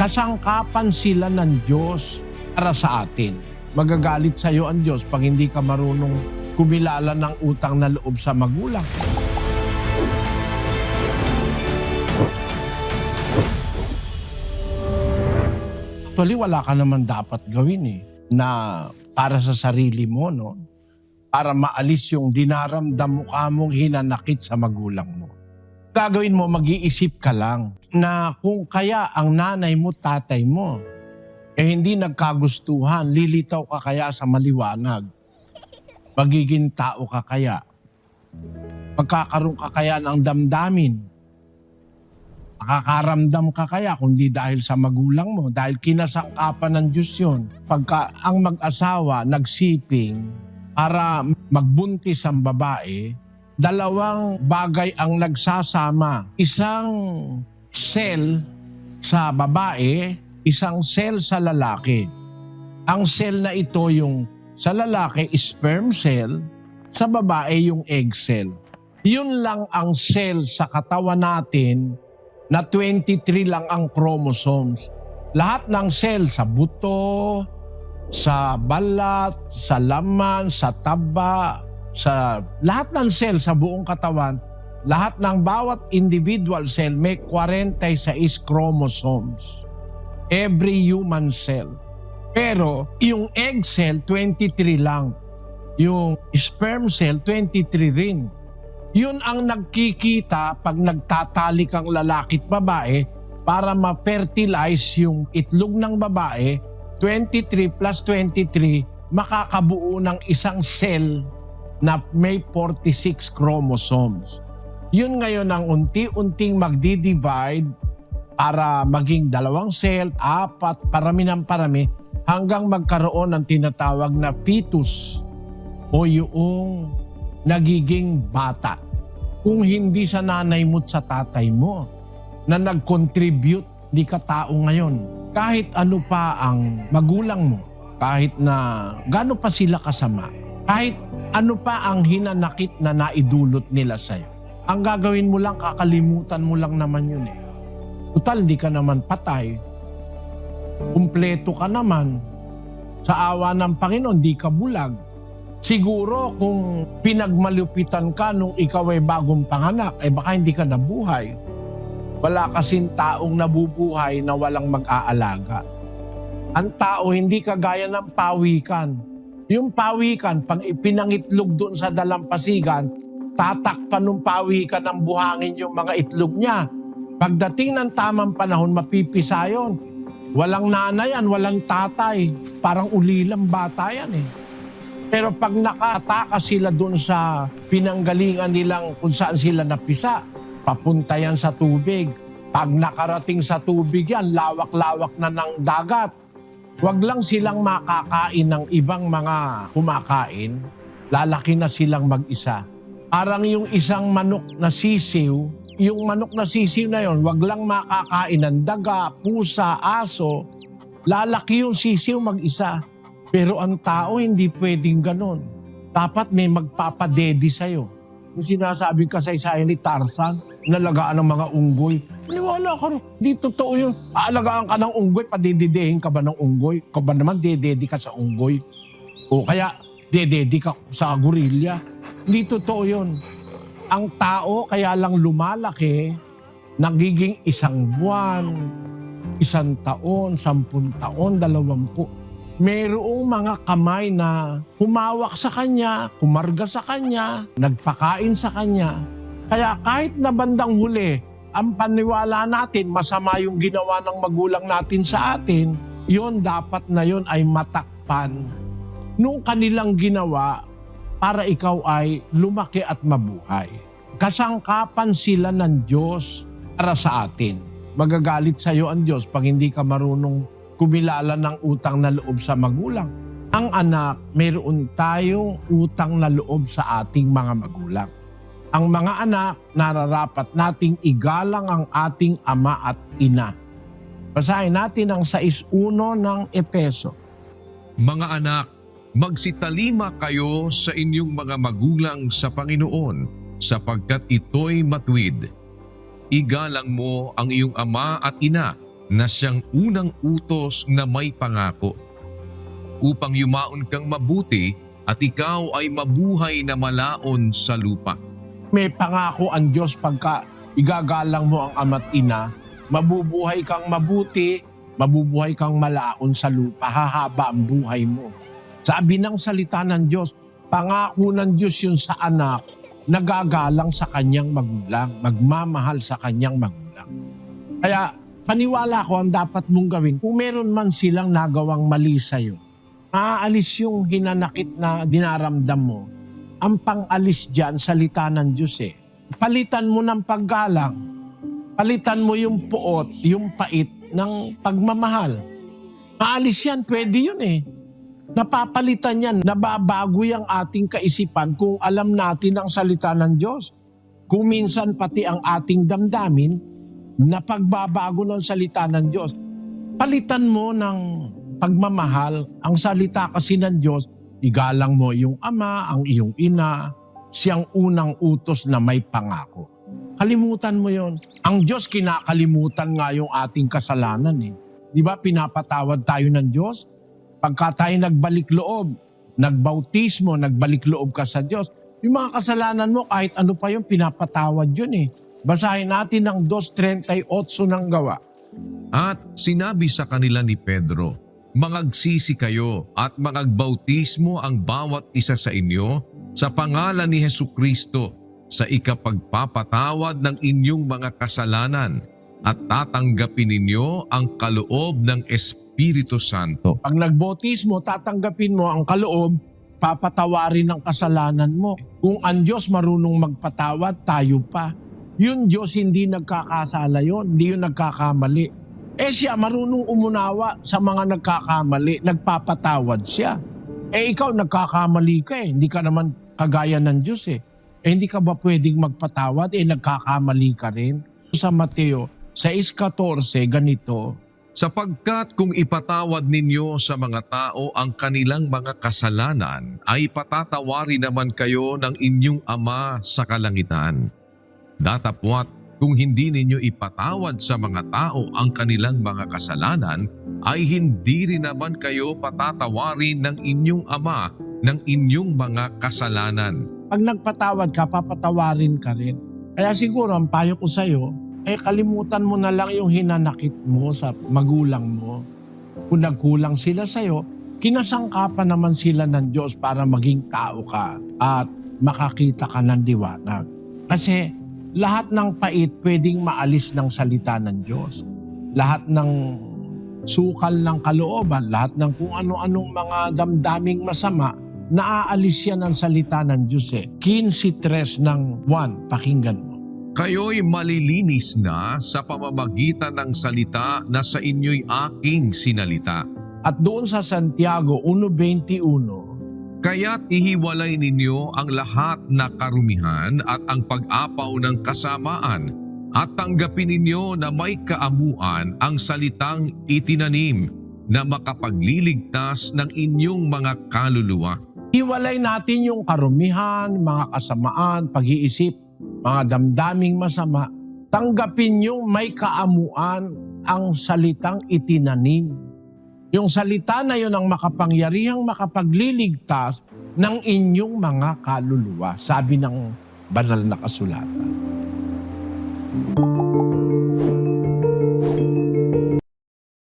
Kasangkapan sila ng Diyos para sa atin. Magagalit sa iyo ang Diyos pag hindi ka marunong kumilala ng utang na loob sa magulang. Actually, wala ka naman dapat gawin na para sa sarili mo, no? Para maalis yung dinaramdam mo kamong hinanakit sa magulang mo. Gagawin mo, mag-iisip ka lang na kung kaya ang nanay mo, tatay mo, hindi nagkagustuhan, lilitaw ka kaya sa maliwanag? Magiging tao ka kaya? Magkakaroon ka kaya ng damdamin? Nakakaramdam ka kaya kundi dahil sa magulang mo? Dahil kinasangkapan ng Diyos yun. Pagka ang mag-asawa nagsiping para magbuntis ang babae, dalawang bagay ang nagsasama. Isang cell sa babae, isang cell sa lalaki. Ang cell na ito yung sa lalaki, sperm cell, sa babae yung egg cell. Yun lang ang cell sa katawan natin na 23 lang ang chromosomes. Lahat ng cell sa buto, sa balat, sa laman, sa taba, sa lahat ng cell sa buong katawan, lahat ng bawat individual cell may 46 chromosomes. Every human cell. Pero yung egg cell, 23 lang. Yung sperm cell, 23 rin. Yun ang nagkikita pag nagtatalik ang lalaki at babae para ma-fertilize yung itlog ng babae. 23 plus 23 makakabuo ng isang cell na may 46 chromosomes. Yun ngayon ang unti-unting magdi-divide para maging 2 cell, 4, parami ng parami, hanggang magkaroon ng tinatawag na fetus o yung nagiging bata. Kung hindi sa nanay mo at sa tatay mo na nag-contribute, di ka tao ngayon. Kahit ano pa ang magulang mo, kahit na gaano pa sila kasama, kahit ano pa ang hinanakit na naidulot nila sa'yo, ang gagawin mo lang, kakalimutan mo lang naman yun . Total, di ka naman patay. Kumpleto ka naman. Sa awa ng Panginoon, di ka bulag. Siguro kung pinagmalupitan ka nung ikaw ay bagong panganak, baka hindi ka nabuhay. Wala kasing taong nabubuhay na walang mag-aalaga. Ang tao hindi kagaya ng pawikan. Yung pawikan, pag ipinangitlog doon sa dalampasigan, tatakpan ng pawikan ng buhangin yung mga itlog niya. Pagdating ng tamang panahon, mapipisa yun. Walang nanay yan, walang tatay. Parang ulilang bata yan . Pero pag nakataka sila doon sa pinanggalingan nilang kung saan sila napisa, papunta yan sa tubig. Pag nakarating sa tubig yan, lawak-lawak na ng dagat. Huwag lang silang makakain ng ibang mga kumakain, lalaki na silang mag-isa. Parang yung isang manok na sisiw, yung manok na sisiw na yon, huwag lang makakain ng daga, pusa, aso, lalaki yung sisiw mag-isa. Pero ang tao hindi pwedeng ganon. Dapat may magpapadedi sa'yo. Yung sinasabing kasaysayan ni Tarzan, nalagaan ng mga unggoy. Maniwala ka rin, di totoo yun. Aalagaan ka ng unggoy, padididehin ka ba ng unggoy? Ka ba naman dededi ka sa unggoy? O kaya dededi ka sa gorilla? Hindi totoo yun. Ang tao kaya lang lumalaki, nagiging 1 buwan, 1 taon, 10 taon, 20. Mayroong mga kamay na humawak sa kanya, kumarga sa kanya, nagpakain sa kanya. Kaya kahit na bandang huli, ang paniwala natin, masama yung ginawa ng magulang natin sa atin, yon dapat na yon ay matakpan nung kanilang ginawa para ikaw ay lumaki at mabuhay. Kasangkapan sila ng Diyos para sa atin. Magagalit sa iyo ang Diyos pag hindi ka marunong kumilala ng utang na loob sa magulang. Ang anak, mayroon tayong utang na loob sa ating mga magulang. Ang mga anak, nararapat nating igalang ang ating ama at ina. Basahin natin ang 6:1 ng Efeso. Mga anak, magsitalima kayo sa inyong mga magulang sa Panginoon sapagkat ito'y matuwid. Igalang mo ang iyong ama at ina na siyang unang utos na may pangako, upang yumaon kang mabuti at ikaw ay mabuhay na malaon sa lupa. May pangako ang Diyos pagka igagalang mo ang ama't ina, mabubuhay kang mabuti, mabubuhay kang malaon sa lupa, hahaba ang buhay mo. Sabi ng salita ng Diyos, pangako ng Diyos yun sa anak, nagagalang sa kanyang magulang, magmamahal sa kanyang magulang. Kaya paniwala ko ang dapat mong gawin, kung meron man silang nagawang mali sa'yo, maaalis yung hinanakit na dinaramdam mo. Ang pang-alis dyan, salita ng Diyos eh. Palitan mo ng paggalang. Palitan mo yung puot, yung pait ng pagmamahal. Maalis yan, pwede yun eh. Napapalitan yan, nababago yung ating kaisipan kung alam natin ang salita ng Diyos. Kung minsan pati ang ating damdamin, napagbabago ng salita ng Diyos. Palitan mo ng pagmamahal, ang salita kasi ng Diyos, igalang mo yung ama, ang iyong ina, siyang unang utos na may pangako. Kalimutan mo yon. Ang Diyos kinakalimutan nga yung ating kasalanan eh. Di ba pinapatawad tayo ng Diyos? Pagka tayo nagbalik loob, nagbautismo, nagbalik loob ka sa Diyos, yung mga kasalanan mo kahit ano pa yung pinapatawad yun eh. Basahin natin ang 2:38 ng gawa. At sinabi sa kanila ni Pedro, mangagsisi kayo at mangagbautismo ang bawat isa sa inyo sa pangalan ni Hesukristo sa ikapagpapatawad ng inyong mga kasalanan at tatanggapin ninyo ang kaloob ng Espiritu Santo. Pag nagbautismo, tatanggapin mo ang kaloob, papatawarin ang kasalanan mo. Kung ang Diyos marunong magpatawad, tayo pa. Yun Diyos hindi nagkakasala yun, hindi yun nagkakamali. Siya marunong umunawa sa mga nagkakamali, nagpapatawad siya. Ikaw nagkakamali ka eh, hindi ka naman kagaya ng Diyos eh. Hindi ka ba pwedeng magpatawad? Nagkakamali ka rin. Sa Mateo 6:14, ganito. Sapagkat kung ipatawad ninyo sa mga tao ang kanilang mga kasalanan, ay patatawarin naman kayo ng inyong Ama sa kalangitan. Datapwat kung hindi ninyo ipatawad sa mga tao ang kanilang mga kasalanan, ay hindi rin naman kayo patatawarin ng inyong Ama ng inyong mga kasalanan. Pag nagpatawad ka, papatawarin ka rin. Kaya siguro ang payo ko sa'yo, kalimutan mo na lang yung hinanakit mo sa magulang mo. Kung nagkulang sila sa'yo, kinasangkapan naman sila ng Diyos para maging tao ka at makakita ka ng liwanag. Kasi lahat ng pait pwedeng maalis ng salita ng Diyos. Lahat ng sukal ng kalooban, lahat ng kung ano-anong mga damdaming masama, naaalis yan ng salita ng Diyos eh. 15:3 ng 1, pakinggan mo. Kayo'y malilinis na sa pamamagitan ng salita na sa inyo'y aking sinalita. At doon sa Santiago 1:21, Kaya't ihiwalay ninyo ang lahat na karumihan at ang pag-apaw ng kasamaan at tanggapin ninyo na may kaamuan ang salitang itinanim na makapagliligtas ng inyong mga kaluluwa. hiwalay natin yung karumihan, mga kasamaan, pag-iisip, mga damdaming masama. Tanggapin yung may kaamuan ang salitang itinanim. Yung salita na yun ang makapangyarihang makapagliligtas ng inyong mga kaluluwa, sabi ng banal na kasulatan.